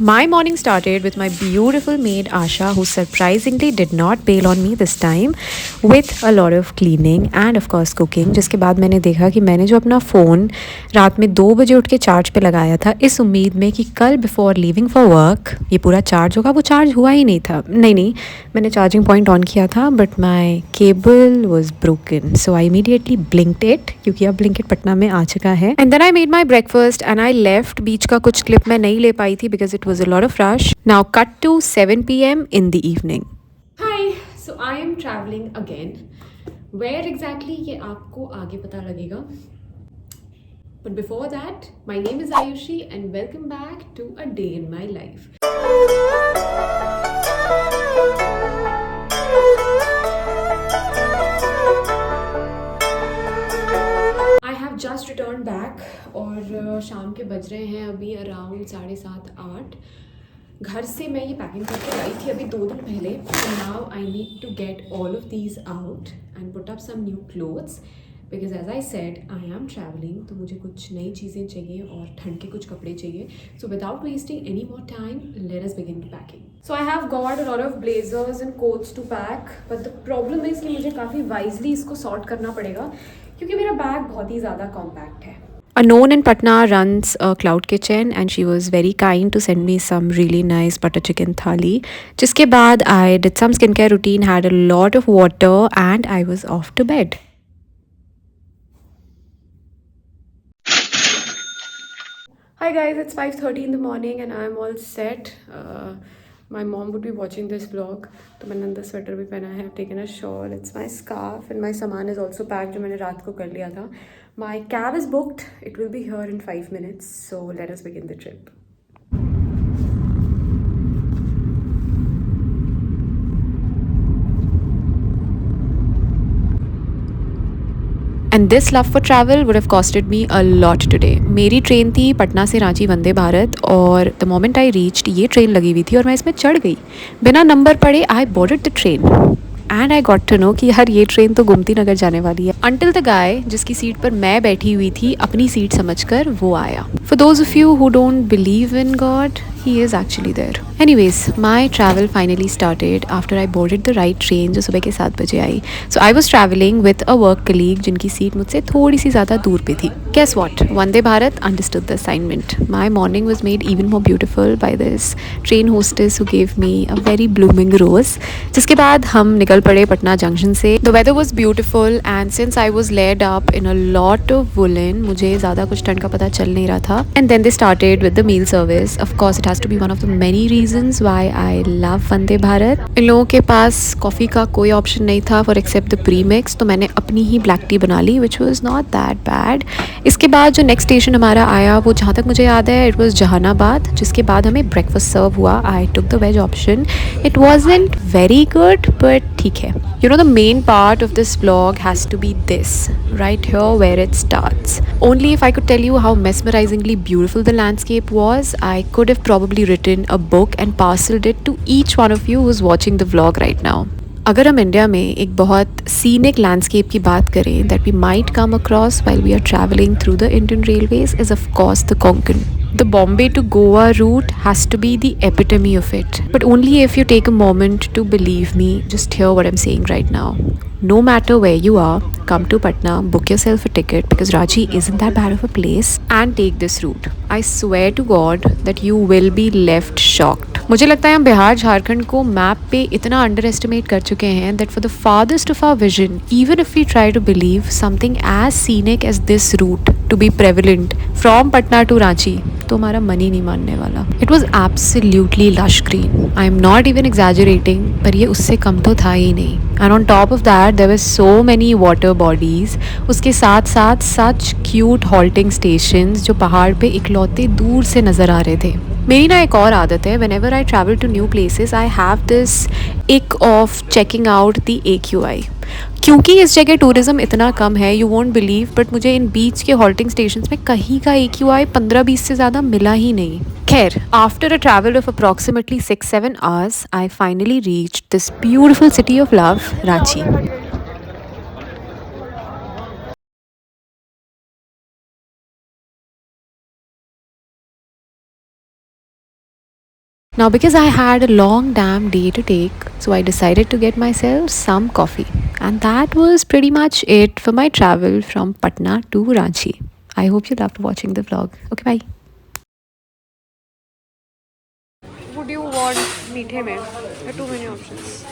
My morning started with my beautiful maid Asha, who surprisingly did not bail on me this time with a lot of cleaning and of course cooking. जिसके बाद मैंने देखा कि मैंने जो अपना phone रात में 2 बजे उठ के चार्ज पे लगाया था इस उम्मीद में कि कल बिफोर लीविंग फॉर वर्क ये पूरा चार्ज होगा, वो चार्ज हुआ ही नहीं था। नहीं, मैंने चार्जिंग पॉइंट ऑन किया था but my cable was broken, so I immediately blinked it क्योंकि अब ब्लिंकिट पटना में आ चुका है। And then I made my breakfast and I left. बीच का कुछ क्लिप मैं नहीं ले पाई थी because it was a lot of rush. Now cut to 7 PM in the evening. Hi, so I am traveling again. Where exactly ये आपको आगे पता लगेगा. But before that, my name is Ayushi and welcome back to a day in my life. I have just returned back और शाम के बज रहे हैं अभी अराउंड 7:30-8। घर से मैं ये पैकिंग करके आई थी अभी 2 दिन पहले। Now I need to get all of these out and put up some new clothes because as I said I am travelling, तो मुझे कुछ नई चीज़ें चाहिए और ठंड के कुछ कपड़े चाहिए। So without wasting any more time let us begin to packing. So I have got a lot of blazers and coats to pack, but the problem is कि मुझे काफ़ी वाइजली इसको सॉर्ट करना पड़ेगा क्योंकि मेरा बैग बहुत ही ज़्यादा कॉम्पैक्ट है। A known in Patna runs a cloud kitchen and she was very kind to send me some really nice butter chicken thali. जिसके बाद I did some skincare routine, had a lot of water and I was off to bed. Hi guys, it's 5:30 in the morning and I'm all set. My mom would be watching this vlog, तो मैंने अंदर sweater भी पहना है, I've taken a shawl, it's my scarf and my सामान is also packed जो मैंने रात को कर लिया था. My cab is booked, it will be here in 5 minutes, so let us begin the trip. And this love for travel would have costed me a lot today. मेरी train थी पटना से रांची वंदे भारत और द मोमेंट आई रीच्ड ये train लगी हुई थी और मैं इसमें चढ़ गई बिना नंबर पढ़े। I boarded the train and I got to know कि यार ये ट्रेन तो गोमती नगर जाने वाली है। अंटिल द गाय जिसकी सीट पर मैं बैठी हुई थी अपनी सीट समझकर वो आया। For those of you who don't believe in God, he is actually there. Anyways, my travel finally started after I boarded the right train जो सुबह के 7 बजे आई. So I was traveling with a work colleague जिनकी seat मुझसे थोड़ी सी ज़्यादा दूर पे थी. Guess what? Vande Bharat understood the assignment. My morning was made even more beautiful by this train hostess who gave me a very blooming rose. जिसके बाद हम निकल पड़े पटना जंक्शन से. The weather was beautiful and since I was layered up in a lot of woolen, मुझे ज़्यादा कुछ ठंड का पता चल नहीं रहा था. And then they started with the meal service. Of course, it has to be one of the many reasons why I love Vande Bharat. इन लोगों के पास कॉफ़ी का कोई ऑप्शन नहीं था for except the pre mix, तो मैंने अपनी ही ब्लैक टी बना ली which was not that bad. इसके बाद जो नेक्स्ट स्टेशन हमारा आया वो जहाँ तक मुझे याद है इट वॉज जहानाबाद, जिसके बाद हमें ब्रेकफास्ट सर्व हुआ। I took the veg option, it wasn't very good but ठीक है। You know, the main part of this vlog has to be this, right here where it starts. Only if I could tell you how mesmerizingly beautiful the landscape was, I could have probably written a book and parceled it to each one of you who's watching the vlog right now. अगर हम India में एक बहुत scenic landscape की बात करें that we might come across while we are travelling through the Indian railways is of course the Konkan. The Bombay to Goa route has to be the epitome of it. But only if you take a moment to believe me, just hear what I'm saying right now. No matter where you are, come to Patna, book yourself a ticket because Ranchi isn't that bad of a place and take this route. I swear to God that you will be left shocked. मुझे लगता है हम बिहार झारखंड को map पे इतना under estimate कर चुके हैं that for the farthest of our vision even if we try to believe something as scenic as this route to be prevalent from Patna to Ranchi, तो हमारा मन ही नहीं मानने वाला. It was absolutely lush green. I am not even exaggerating, पर ये उससे कम तो था ही नहीं. And on top of that there were so many water bodies. उसके साथ साथ सच क्यूट हॉल्टिंग स्टेशंस जो पहाड़ पे इकलौते दूर से नज़र आ रहे थे. मेरी ना एक और आदत है, whenever I travel to new places I have this ick of checking out the AQI. क्योंकि इस जगह टूरिज़्म इतना कम है यू वोंट बिलीव, बट मुझे इन बीच के हॉल्टिंग स्टेशंस में कहीं का AQI 15-20 से ज़्यादा मिला ही नहीं. खैर, after a travel of approximately 6-7 hours I finally reached this beautiful city of love, Ranchi. Now, because I had a long damn day to take, so I decided to get myself some coffee. And that was pretty much it for my travel from Patna to Ranchi. I hope you loved watching the vlog. Okay, bye. Would you want मीठे में? There are too many options.